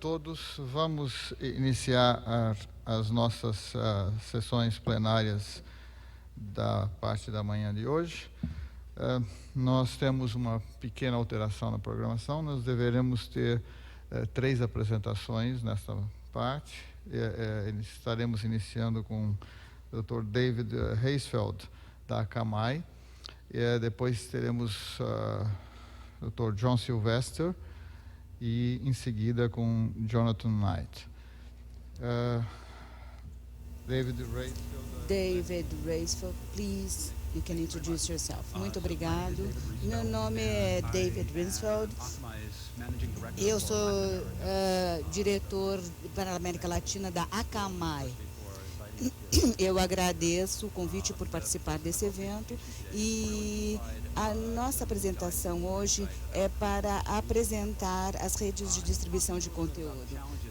todos. Vamos iniciar as nossas sessões plenárias da parte da manhã de hoje. Nós temos uma pequena alteração na programação. Nós deveremos ter 3 apresentações nesta parte. Estaremos iniciando com o Dr. David Heisfeld, da Akamai. Depois teremos o Dr. John Sylvester, e em seguida com Jonathan Knight. David Raisfeld, please, you can introduce yourself. Muito obrigado. Meu nome é David Raisfeld. Eu sou diretor para a América Latina da Akamai. Eu agradeço o convite por participar desse evento e a nossa apresentação hoje é para apresentar as redes de distribuição de conteúdo.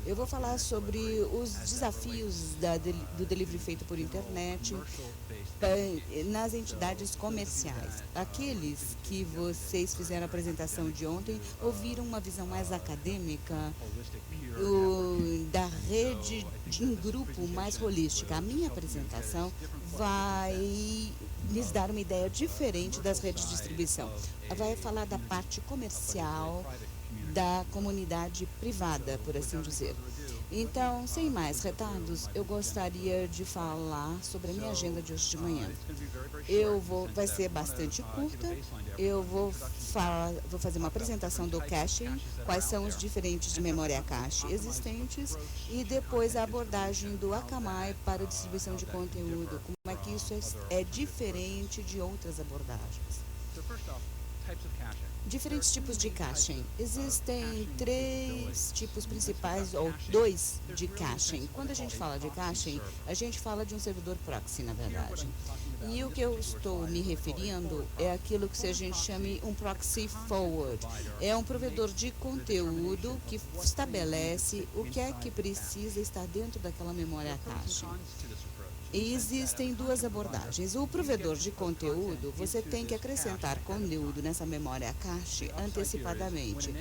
Eu vou falar sobre os desafios do delivery feito por internet nas entidades comerciais. Aqueles que vocês fizeram a apresentação de ontem ouviram uma visão mais acadêmica da rede em grupo mais holística. A minha apresentação vai lhes dar uma ideia diferente das redes de distribuição. Vai falar da parte comercial, da comunidade privada, por assim dizer. Então, sem mais retardos, eu gostaria de falar sobre a minha agenda de hoje de manhã. Vai ser bastante curta. Eu vou fazer uma apresentação do caching, quais são os diferentes de memória cache existentes, e depois a abordagem do Akamai para a distribuição de conteúdo, como é que isso é diferente de outras abordagens. Diferentes tipos de caching. Existem 3 tipos principais, ou 2 de caching. Quando a gente fala de caching, a gente fala de um servidor proxy, na verdade. E o que eu estou me referindo é aquilo que a gente chama um proxy forward. É um provedor de conteúdo que estabelece o que é que precisa estar dentro daquela memória cache. E existem 2 abordagens. O provedor de conteúdo, você tem que acrescentar conteúdo nessa memória cache antecipadamente.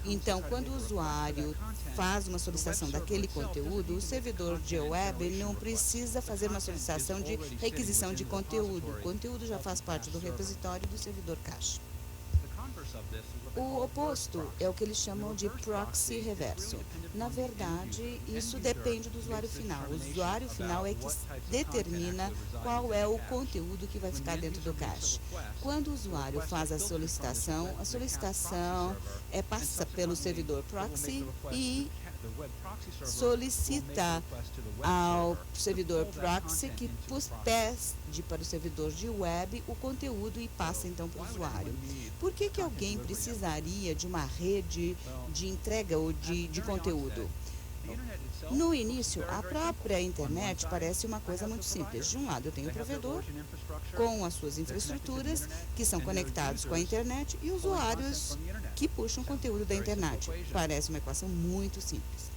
Então, quando o usuário faz uma solicitação daquele conteúdo, o servidor de web não precisa fazer uma solicitação de requisição de conteúdo. O conteúdo já faz parte do repositório do servidor cache. O oposto é o que eles chamam de proxy reverso. Na verdade, isso depende do usuário final. O usuário final é que determina qual é o conteúdo que vai ficar dentro do cache. Quando o usuário faz a solicitação passa pelo servidor proxy e solicita ao servidor proxy que pede para o servidor de web o conteúdo e passa então para o usuário. Por que alguém precisaria de uma rede de entrega ou de conteúdo? No início, a própria internet parece uma coisa muito simples. De um lado, eu tenho o provedor com as suas infraestruturas que são conectados com a internet e usuários que puxam conteúdo da internet. Parece uma equação muito simples.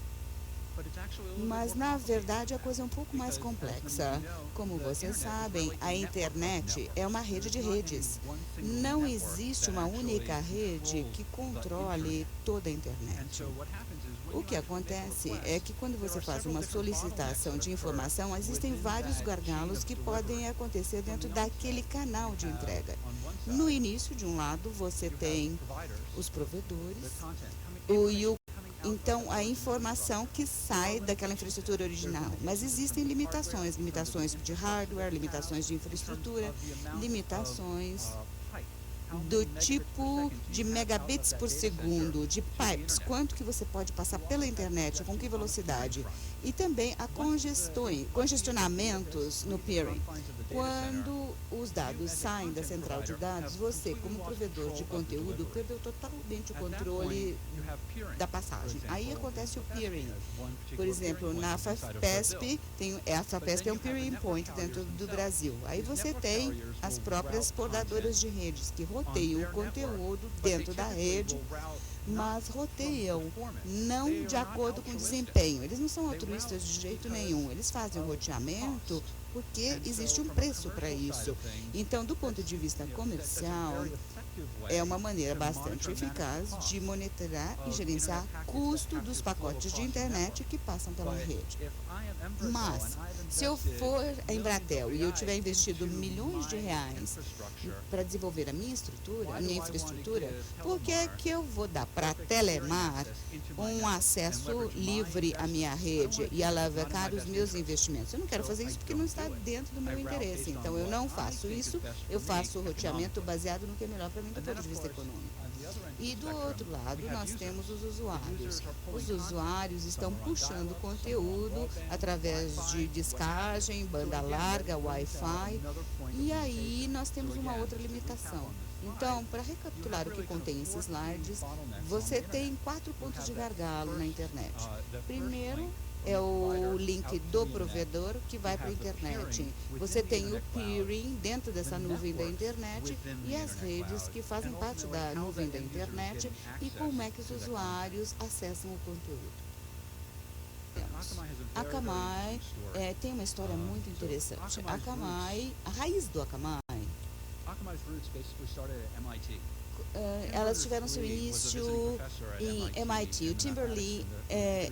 Mas, na verdade, a coisa é um pouco mais complexa. Como vocês sabem, a internet é uma rede de redes. Não existe uma única rede que controle toda a internet. O que acontece é que quando você faz uma solicitação de informação, existem vários gargalos que podem acontecer dentro daquele canal de entrega. No início, de um lado, você tem os provedores então, a informação que sai daquela infraestrutura original. Mas existem limitações de hardware, limitações de infraestrutura, limitações do tipo de megabits por segundo, de pipes, quanto que você pode passar pela internet, com que velocidade. E também há congestionamentos no peering. Quando os dados saem da central de dados, você, como provedor de conteúdo, perdeu totalmente o controle da passagem. Aí acontece o peering. Por exemplo, na FAPESP, a FAPESP é um peering point dentro do Brasil. Aí você tem as próprias portadoras de redes que roteiam o conteúdo dentro da rede, mas roteiam não de acordo com o desempenho. Eles não são altruístas de jeito nenhum. Eles fazem o roteamento porque existe um preço para isso. Então, do ponto de vista comercial, é uma maneira bastante eficaz de monitorar e gerenciar custo dos pacotes de internet que passam pela rede. Mas, se eu for a Embratel e eu tiver investido milhões de reais para desenvolver a minha estrutura, a minha infraestrutura, por que é que eu vou dar para a Telemar um acesso livre à minha rede e alavancar os meus investimentos? Eu não quero fazer isso porque não está dentro do meu interesse. Então, eu não faço isso, eu faço o roteamento baseado no que é melhor para mim do ponto de vista econômico. E do outro lado, nós temos os usuários. Os usuários estão puxando conteúdo através de discagem, banda larga, Wi-Fi, e aí nós temos uma outra limitação. Então, para recapitular o que contém esses slides, você tem 4 pontos de gargalo na internet. Primeiro, é o link do provedor que vai para a internet. Você tem o peering dentro dessa nuvem da internet e as redes que fazem parte da nuvem da internet e como é que os usuários acessam o conteúdo. A Akamai tem uma história muito interessante. A Akamai, a raiz do Akamai, elas tiveram seu início em MIT. O Tim Berners-Lee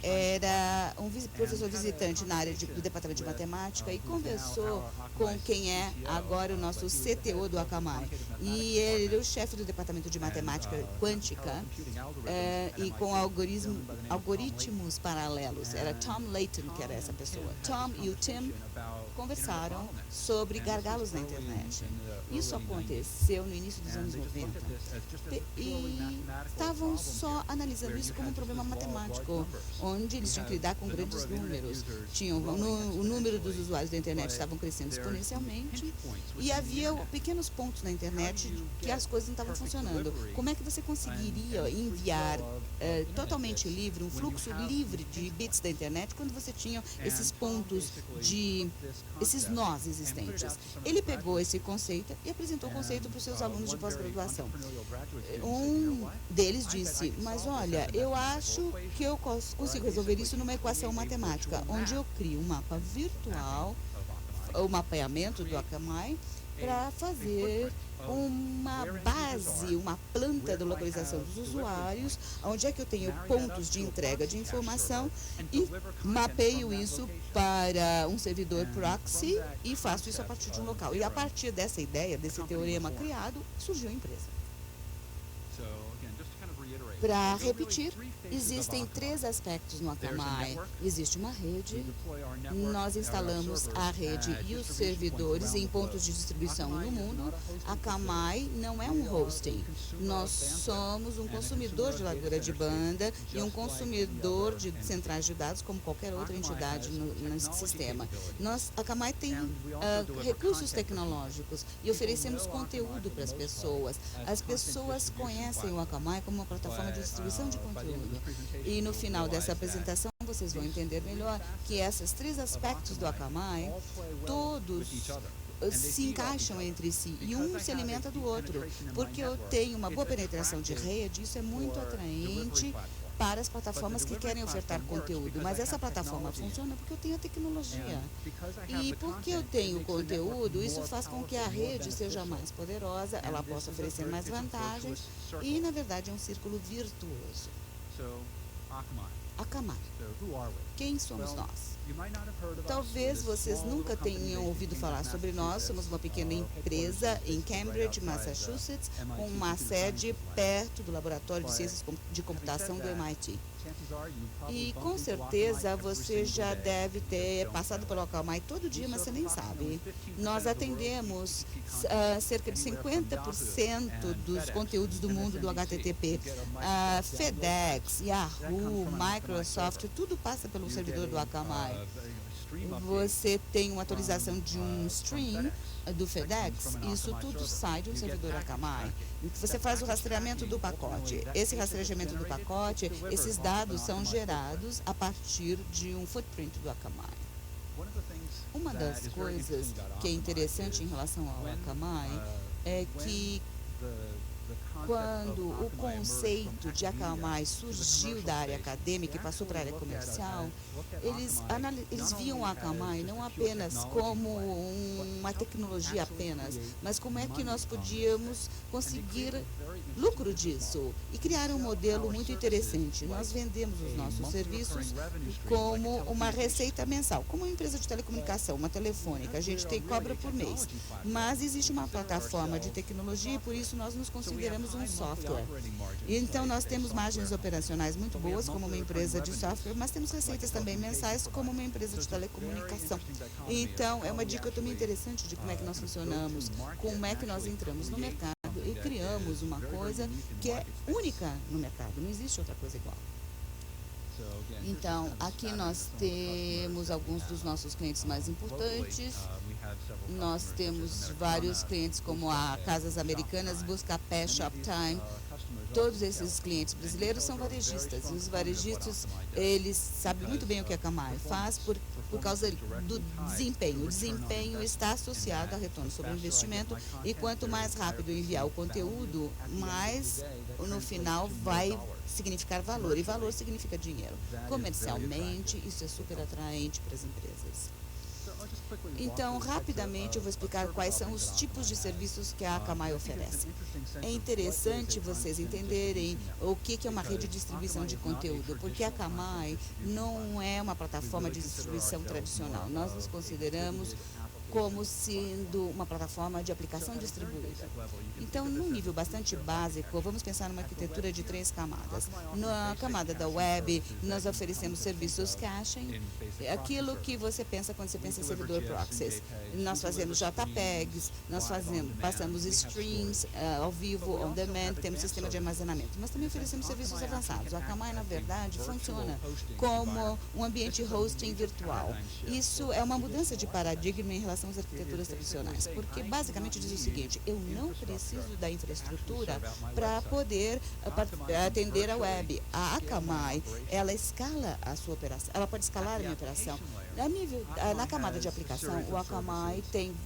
era um professor visitante na área do departamento de matemática e conversou com quem é agora o nosso CTO do Akamai. E ele é o chefe do departamento de matemática quântica e com algoritmos paralelos. Era Tom Layton que era essa pessoa. Tom e o Tim conversaram sobre gargalos na internet. Isso aconteceu no início dos anos 90. E estavam só analisando isso como um problema matemático, onde eles tinham que lidar com grandes números. O número dos usuários da internet estavam crescendo exponencialmente e havia pequenos pontos na internet que as coisas não estavam funcionando. Como é que você conseguiria enviar totalmente livre, um fluxo livre de bits da internet quando você tinha esses pontos esses nós existentes? Ele pegou esse conceito e apresentou o conceito para os seus alunos de pós-graduação. Um deles disse, mas olha, eu acho que eu consigo resolver isso numa equação matemática, onde eu crio um mapa virtual, o mapeamento do Akamai, para fazer uma base, uma planta de localização dos usuários, onde é que eu tenho pontos de entrega de informação e mapeio isso para um servidor proxy e faço isso a partir de um local. E a partir dessa ideia, desse teorema criado, surgiu a empresa. Para repetir, existem 3 aspectos no Akamai. Existe uma rede, nós instalamos a rede e os servidores em pontos de distribuição no mundo. A Akamai não é um hosting, nós somos um consumidor de largura de banda e um consumidor de centrais de dados como qualquer outra entidade nesse sistema. A Akamai tem recursos tecnológicos e oferecemos conteúdo para as pessoas. As pessoas conhecem o Akamai como uma plataforma de distribuição de conteúdo. E no final dessa apresentação, vocês vão entender melhor que esses 3 aspectos do Akamai, todos se encaixam entre si e um se alimenta do outro. Porque eu tenho uma boa penetração de rede, isso é muito atraente para as plataformas que querem ofertar conteúdo. Mas essa plataforma funciona porque eu tenho a tecnologia. E porque eu tenho conteúdo, isso faz com que a rede seja mais poderosa, ela possa oferecer mais vantagens e, na verdade, é um círculo virtuoso. Akamai. Quem somos nós? Talvez vocês nunca tenham ouvido falar sobre nós. Somos uma pequena empresa em Cambridge, Massachusetts, com uma sede perto do Laboratório de Ciências de Computação do MIT. E com certeza você já deve ter passado pelo Akamai todo dia, mas você nem sabe. Nós atendemos cerca de 50% dos conteúdos do mundo do HTTP. FedEx, Yahoo, Microsoft, tudo passa pelo servidor do Akamai. Você tem uma atualização de um stream do FedEx, isso tudo sai de um servidor Akamai. Você faz o rastreamento do pacote. Esse rastreamento do pacote, esses dados são gerados a partir de um footprint do Akamai. Uma das coisas que é interessante em relação ao Akamai é que quando o conceito de Akamai surgiu da área acadêmica e passou para a área comercial, eles viam a Akamai não apenas como uma tecnologia apenas, mas como é que nós podíamos conseguir lucro disso e criar um modelo muito interessante. Nós vendemos os nossos serviços como uma receita mensal, como uma empresa de telecomunicação, uma telefônica, a gente cobra por mês, mas existe uma plataforma de tecnologia e por isso nós nos consideramos um software. Então nós temos margens operacionais muito boas como uma empresa de software, mas temos receitas também mensais como uma empresa de telecomunicação. Então é uma dicotomia interessante de como é que nós funcionamos, como é que nós entramos no mercado e criamos uma coisa que é única no mercado, não existe outra coisa igual. Então, aqui nós temos alguns dos nossos clientes mais importantes. Nós temos vários clientes como a Casas Americanas, Buscapé, Shoptime. Todos esses clientes brasileiros são varejistas. E os varejistas, eles sabem muito bem o que a Akamai faz por causa do desempenho. O desempenho está associado a retorno sobre o investimento e quanto mais rápido enviar o conteúdo, mais no final vai significar valor. E valor significa dinheiro. Comercialmente, isso é super atraente para as empresas. Então, rapidamente, eu vou explicar quais são os tipos de serviços que a Akamai oferece. É interessante vocês entenderem o que é uma rede de distribuição de conteúdo, porque a Akamai não é uma plataforma de distribuição tradicional. Nós nos consideramos como sendo uma plataforma de aplicação distribuída. Então, num nível bastante básico, vamos pensar numa arquitetura de 3 camadas. Na camada da web, nós oferecemos serviços caching, aquilo que você pensa quando você pensa em servidor proxies. Nós fazemos JPEGs, nós passamos streams ao vivo, on demand, temos sistema de armazenamento, mas também oferecemos serviços avançados. A Akamai, na verdade, funciona como um ambiente hosting virtual. Isso é uma mudança de paradigma em relação às arquiteturas tradicionais, porque basicamente diz o seguinte: eu não preciso da infraestrutura para poder atender a web. A Akamai, ela escala a sua operação, ela pode escalar a minha operação. Na camada de aplicação, o Akamai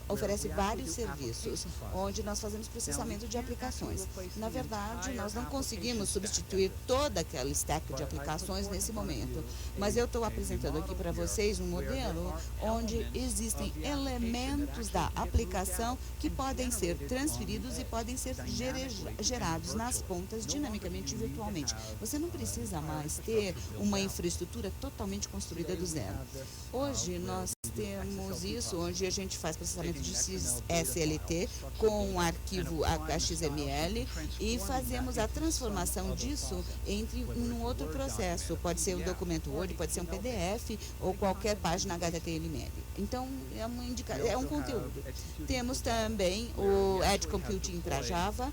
oferece vários serviços, onde nós fazemos processamento de aplicações. Na verdade, nós não conseguimos substituir toda aquela stack de aplicações nesse momento, mas eu estou apresentando aqui para vocês um modelo onde existem elementos da aplicação que podem ser transferidos e podem ser gerados nas pontas dinamicamente e virtualmente. Você não precisa mais ter uma infraestrutura totalmente construída do zero. Hoje nós temos isso, onde a gente faz processamento de SLT com um arquivo HXML e fazemos a transformação disso em um outro processo. Pode ser um documento Word, pode ser um PDF ou qualquer página HTML. Então, é um conteúdo. Temos também o Edge Computing para Java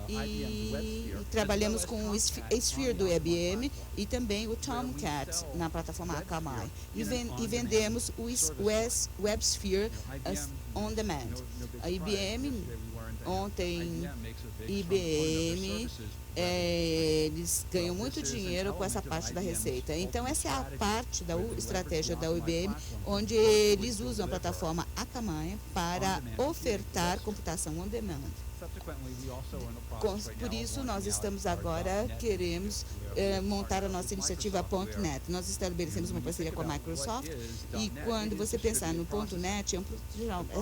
e trabalhamos com o Sphere do IBM e também o Tomcat na plataforma Akamai. E vendemos o WebSphere On Demand. A IBM, ontem, eles ganham muito dinheiro com essa parte da receita. Então, essa é a parte da estratégia da IBM, onde eles usam a plataforma Akamai para ofertar computação on demand. Por isso, nós estamos agora, queremos montar a nossa iniciativa .NET. Nós estabelecemos uma parceria com a Microsoft e quando você pensar no .NET,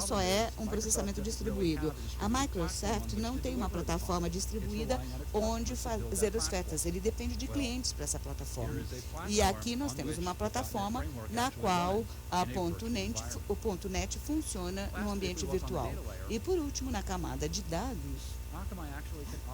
só é um processamento distribuído. A Microsoft não tem uma plataforma distribuída onde fazer ofertas. Ele depende de clientes para essa plataforma. E aqui nós temos uma plataforma na qual o .NET funciona no ambiente virtual. E por último, na camada de dados,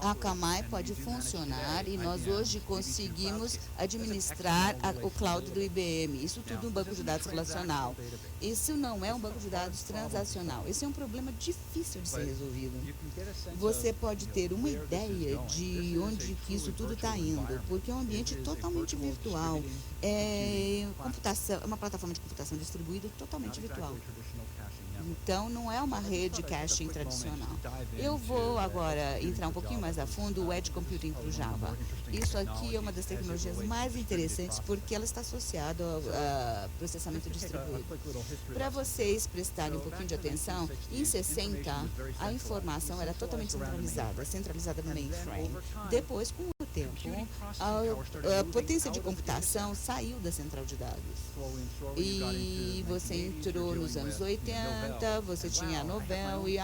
a Akamai pode funcionar e nós hoje conseguimos administrar o cloud do IBM. Isso tudo um banco de dados relacional. Isso não é um banco de dados transacional. Esse é um problema difícil de ser resolvido. Você pode ter uma ideia de onde que isso tudo está indo, porque é um ambiente totalmente virtual. É uma plataforma de computação distribuída totalmente virtual. Então, não é uma rede de caching tradicional. Eu vou agora entrar um pouquinho mais a fundo o Edge Computing para o Java. Isso aqui é uma das tecnologias mais interessantes porque ela está associada ao processamento distribuído. Para vocês prestarem um pouquinho de atenção, em 60, a informação era totalmente centralizada no mainframe. Depois, com o tempo, a potência de computação saiu da central de dados. E você entrou nos anos 80, você tinha a Novell e,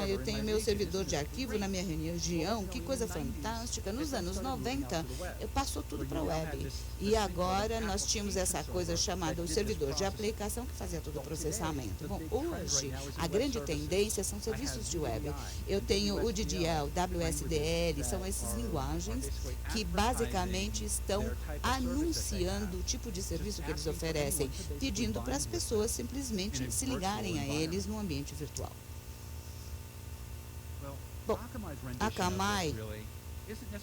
eu tenho meu servidor de arquivo na minha região, que coisa fantástica. Nos anos 90, passou tudo para a web. E agora nós tínhamos essa coisa chamada o servidor de aplicação que fazia todo o processamento. Bom, hoje, a grande tendência são serviços de web. Eu tenho o DDL, WSDL, são essas linguagens que basicamente estão anunciando o tipo de serviço que eles oferecem, pedindo para as pessoas simplesmente se ligarem a eles no ambiente virtual. Bom, a Akamai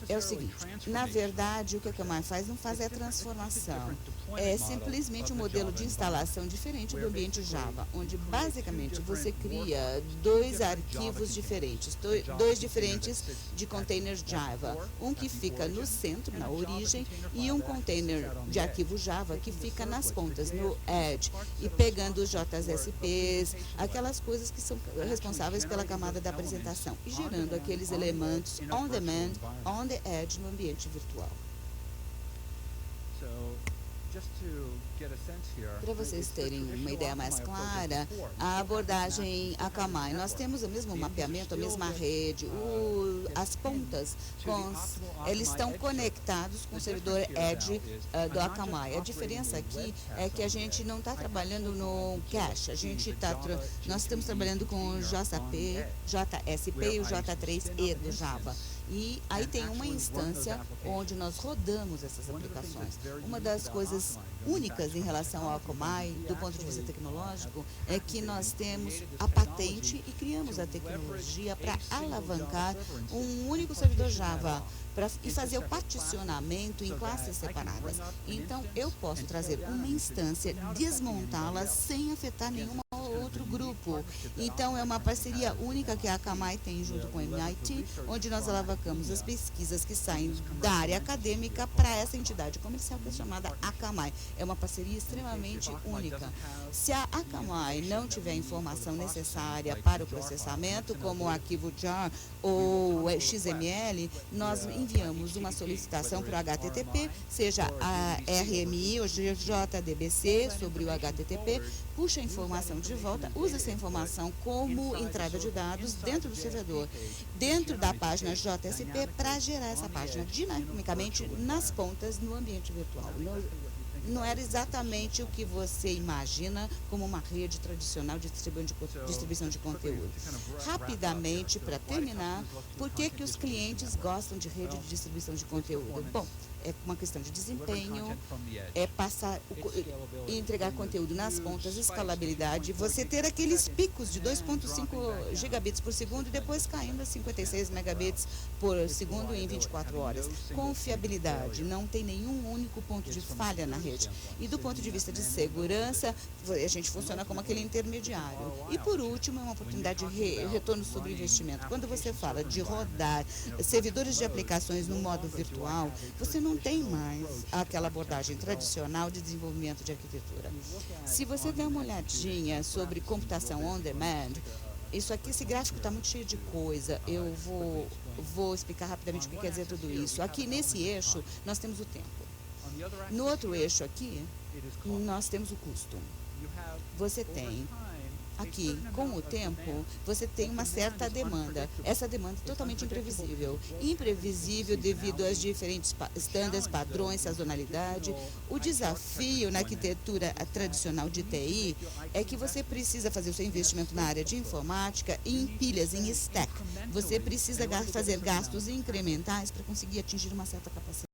é o seguinte, na verdade, o que a Akamai faz não faz a transformação, é simplesmente um modelo de instalação diferente do ambiente Java, onde basicamente você cria dois arquivos diferentes, dois diferentes de containers Java, um que fica no centro, na origem, e um container de arquivo Java que fica nas pontas, no Edge, e pegando os JSPs, aquelas coisas que são responsáveis pela camada da apresentação, e gerando aqueles elementos on demand, on the edge no ambiente virtual. Para vocês terem uma ideia mais clara, a abordagem Akamai, nós temos o mesmo mapeamento, a mesma rede, as pontas, eles estão conectados com o servidor Edge do Akamai. A diferença aqui é que a gente não está trabalhando no cache, nós estamos trabalhando com o JSP e o J3E do Java. E aí tem uma instância onde nós rodamos essas aplicações. Uma das coisas únicas em relação ao Akamai, do ponto de vista tecnológico, é que nós temos a patente e criamos a tecnologia para alavancar um único servidor Java e fazer o particionamento em classes separadas. Então, eu posso trazer uma instância, desmontá-la sem afetar nenhuma outro grupo. Então, é uma parceria única que a Akamai tem junto com o MIT, onde nós alavancamos as pesquisas que saem da área acadêmica para essa entidade comercial que é chamada Akamai. É uma parceria extremamente única. Se a Akamai não tiver a informação necessária para o processamento, como o arquivo JAR ou XML, nós enviamos uma solicitação para o HTTP, seja a RMI ou JDBC sobre o HTTP, puxa a informação de volta, usa essa informação como entrada de dados dentro do servidor, dentro da página JSP, para gerar essa página dinamicamente nas pontas no ambiente virtual. Não era exatamente o que você imagina como uma rede tradicional de distribuição de conteúdo. Rapidamente, para terminar, por que os clientes gostam de rede de distribuição de conteúdo? Bom, é uma questão de desempenho, é passar e entregar conteúdo nas pontas, escalabilidade, você ter aqueles picos de 2.5 gigabits por segundo e depois caindo a 56 megabits por segundo em 24 horas. Confiabilidade, não tem nenhum único ponto de falha na rede. E do ponto de vista de segurança, a gente funciona como aquele intermediário. E por último, é uma oportunidade de retorno sobre investimento. Quando você fala de rodar servidores de aplicações no modo virtual, você não tem mais aquela abordagem tradicional de desenvolvimento de arquitetura. Se você der uma olhadinha sobre computação on demand, isso aqui, esse gráfico está muito cheio de coisa. Eu vou explicar rapidamente o que quer dizer tudo isso. Aqui nesse eixo, nós temos o tempo. No outro eixo aqui, nós temos o custo. Você tem aqui, com o tempo, você tem uma certa demanda. Essa demanda é totalmente imprevisível. Imprevisível devido aos diferentes estándares, padrões, sazonalidade. O desafio na arquitetura tradicional de TI é que você precisa fazer o seu investimento na área de informática em pilhas, em stack. Você precisa fazer gastos incrementais para conseguir atingir uma certa capacidade.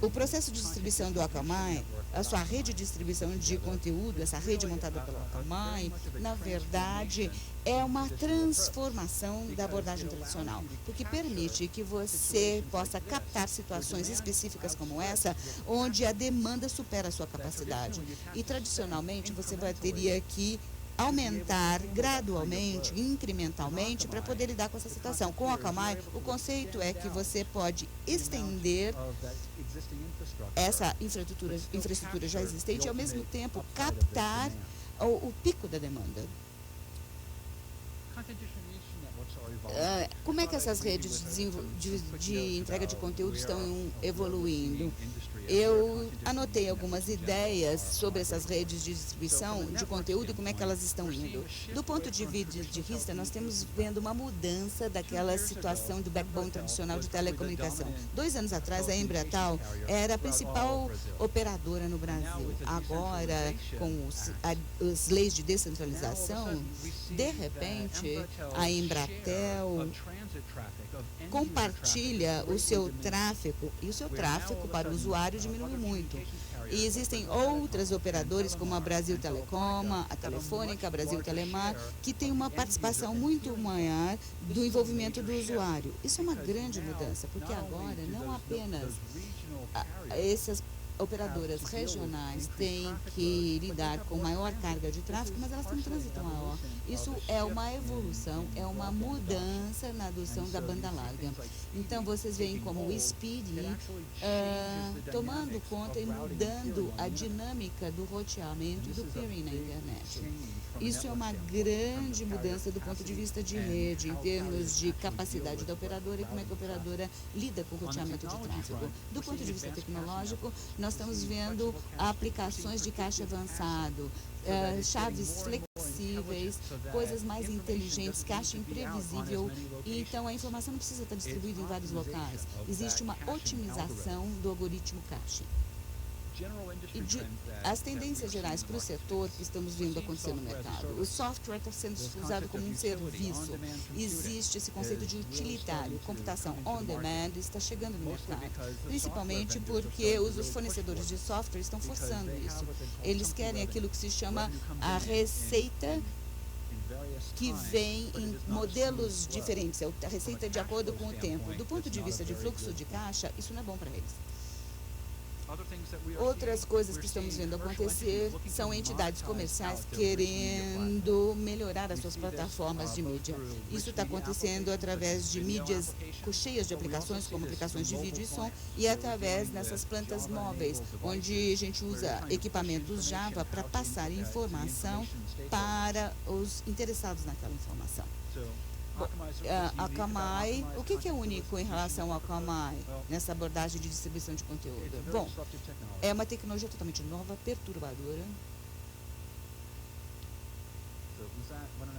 O processo de distribuição do Akamai, a sua rede de distribuição de conteúdo, essa rede montada pelo Akamai, na verdade, é uma transformação da abordagem tradicional, porque permite que você possa captar situações específicas como essa, onde a demanda supera a sua capacidade. E, tradicionalmente, você teria que aumentar gradualmente, incrementalmente, para poder lidar com essa situação. Com o Akamai, o conceito é que você pode estender essa infraestrutura já existente e, ao mesmo tempo, captar o pico da demanda. Como é que essas redes de entrega de conteúdo estão evoluindo? Eu anotei algumas ideias sobre essas redes de distribuição de conteúdo e como é que elas estão indo. Do ponto de vista, nós temos vendo uma mudança daquela situação do backbone tradicional de telecomunicação. 2 anos atrás, a Embratel era a principal operadora no Brasil. Agora, com as leis de descentralização, de repente, a Embratel compartilha o seu tráfego, e o seu tráfego para o usuário diminui muito. E existem outras operadoras, como a Brasil Telecom, a Telefônica, a Brasil Telemar, que têm uma participação muito maior do envolvimento do usuário. Isso é uma grande mudança, porque agora não apenas essas operadoras regionais têm que lidar com maior carga de tráfego, mas elas têm um trânsito maior. Isso é uma evolução, é uma mudança na adoção da banda larga. Então, vocês veem como o Speedy tomando conta e mudando a dinâmica do roteamento e do peering na internet. Isso é uma grande mudança do ponto de vista de rede, em termos de capacidade da operadora e como é que a operadora lida com o roteamento de tráfego. Do ponto de vista tecnológico, nós estamos vendo aplicações de caixa avançado, chaves flexíveis, coisas mais inteligentes, caixa imprevisível, e então a informação não precisa estar distribuída em vários locais. Existe uma otimização do algoritmo caching. E as tendências gerais para o setor que estamos vendo acontecer no mercado. O software está sendo usado como um serviço. Existe esse conceito de utilitário. Computação on demand está chegando no mercado. Principalmente porque os fornecedores de software estão forçando isso. Eles querem aquilo que se chama a receita que vem em modelos diferentes. A receita de acordo com o tempo. Do ponto de vista de fluxo de caixa, isso não é bom para eles. Outras coisas que estamos vendo acontecer são entidades comerciais querendo melhorar as suas plataformas de mídia. Isso está acontecendo através de mídias cheias de aplicações, como aplicações de vídeo e som, e através dessas plantas móveis, onde a gente usa equipamentos Java para passar informação para os interessados naquela informação. Akamai, o que é único em relação ao Akamai nessa abordagem de distribuição de conteúdo? Bom, é uma tecnologia totalmente nova, perturbadora.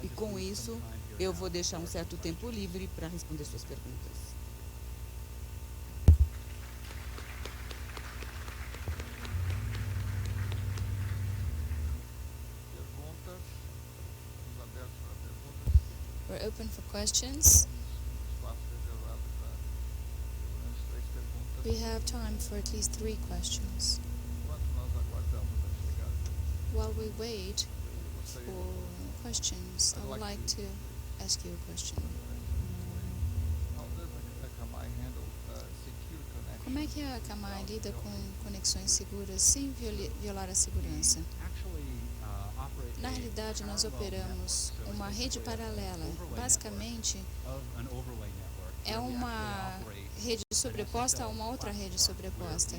E com isso, eu vou deixar um certo tempo livre para responder suas perguntas. We're open for questions. We have time for at least 3 questions. While we wait for questions, I would like to ask you a question. Como é que a Akamai lida com conexões seguras sem violar a segurança? Na realidade, nós operamos uma rede paralela. Basicamente, é uma rede sobreposta a uma outra rede sobreposta.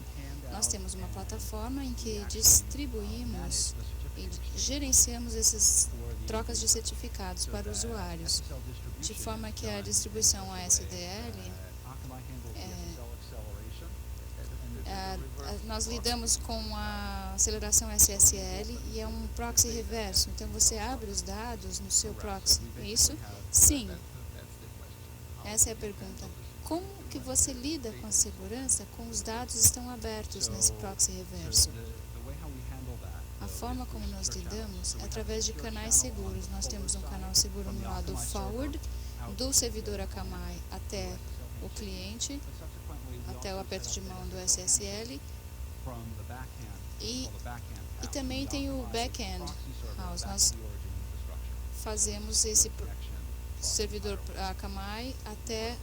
Nós temos uma plataforma em que distribuímos e gerenciamos essas trocas de certificados para usuários, de forma que a distribuição ASDL, nós lidamos com a aceleração SSL e é um proxy reverso. Então, você abre os dados no seu proxy. É isso? Sim. Essa é a pergunta. Como que você lida com a segurança com os dados estão abertos nesse proxy reverso? A forma como nós lidamos é através de canais seguros. Nós temos um canal seguro no lado forward, do servidor Akamai até o cliente. até o aperto de mão do SSL. E também tem o back-end house. Nós fazemos esse servidor Akamai até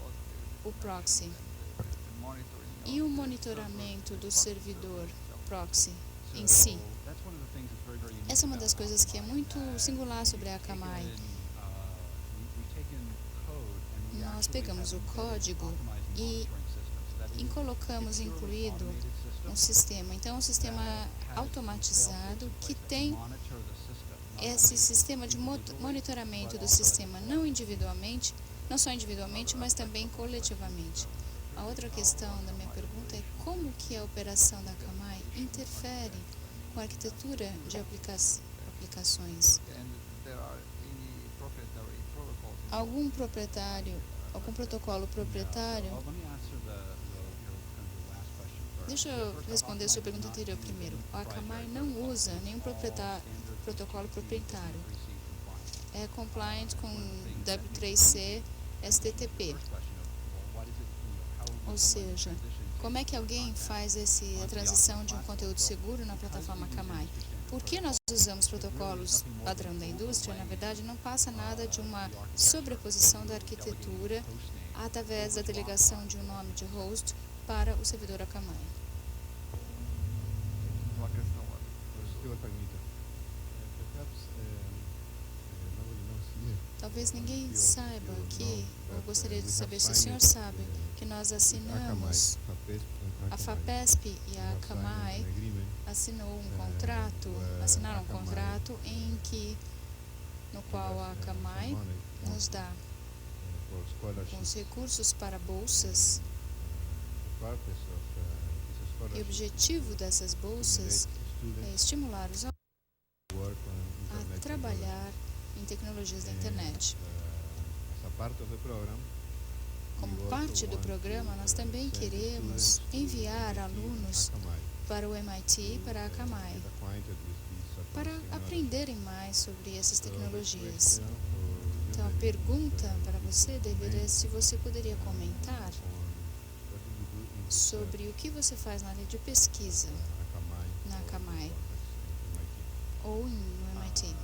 o proxy. E o monitoramento do servidor proxy em si. Essa é uma das coisas que é muito singular sobre a Akamai. Nós pegamos o código e colocamos incluído um sistema. Então, é um sistema automatizado que tem esse sistema de monitoramento do sistema, não só individualmente, mas também coletivamente. A outra questão da minha pergunta é como que a operação da Akamai interfere com a arquitetura de aplicações. Algum protocolo proprietário? Deixa eu responder a sua pergunta anterior primeiro. A Akamai não usa nenhum protocolo proprietário. É compliant com W3C STTP. Ou seja, como é que alguém faz a transição de um conteúdo seguro na plataforma Akamai? Por que nós usamos protocolos padrão da indústria? Na verdade, não passa nada de uma sobreposição da arquitetura através da delegação de um nome de host para o servidor Akamai. Talvez ninguém saiba que, eu gostaria de saber se o senhor sabe, que nós assinamos, a FAPESP e a Akamai assinaram um contrato no qual a Akamai nos dá os recursos para bolsas. E o objetivo dessas bolsas é estimular os alunos a trabalhar em tecnologias da internet. Como parte do programa, nós também queremos enviar alunos para o MIT e para a Akamai, para aprenderem mais sobre essas tecnologias. Então, a pergunta para você deveria se você poderia comentar sobre o que você faz na área de pesquisa na Akamai ou no MIT.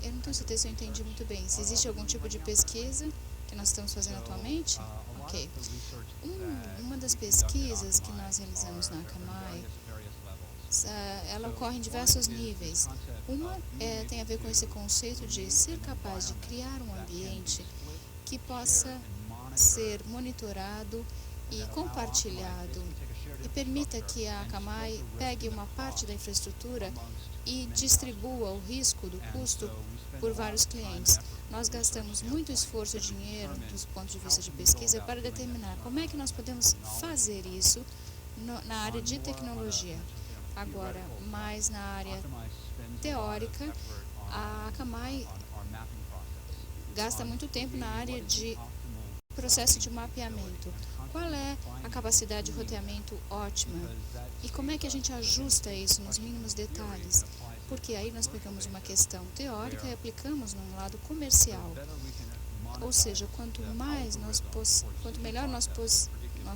Eu não tenho certeza se eu entendi muito bem. Se existe algum tipo de pesquisa que nós estamos fazendo atualmente? Ok. Uma das pesquisas que nós realizamos na Akamai, ela ocorre em diversos níveis. Uma tem a ver com esse conceito de ser capaz de criar um ambiente que possa ser monitorado e compartilhado e permita que a Akamai pegue uma parte da infraestrutura e distribua o risco do custo por vários clientes. Nós gastamos muito esforço e dinheiro, do ponto de vista de pesquisa, para determinar como é que nós podemos fazer isso na área de tecnologia. Agora, mais na área teórica, a Akamai gasta muito tempo na área de processo de mapeamento. Qual é a capacidade de roteamento ótima? E como é que a gente ajusta isso nos mínimos detalhes? Porque aí nós pegamos uma questão teórica e aplicamos num lado comercial. Ou seja, quanto melhor nós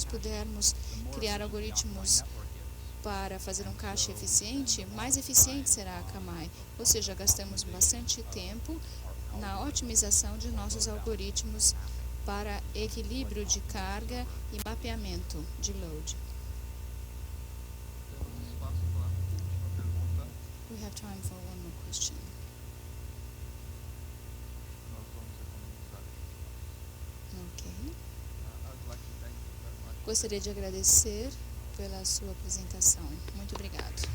pudermos criar algoritmos para fazer um cache eficiente, mais eficiente será a Akamai. Ou seja, gastamos bastante tempo na otimização de nossos algoritmos para equilíbrio de carga e mapeamento de load. We have time for one more question. Ok. Gostaria de agradecer pela sua apresentação. Muito obrigado.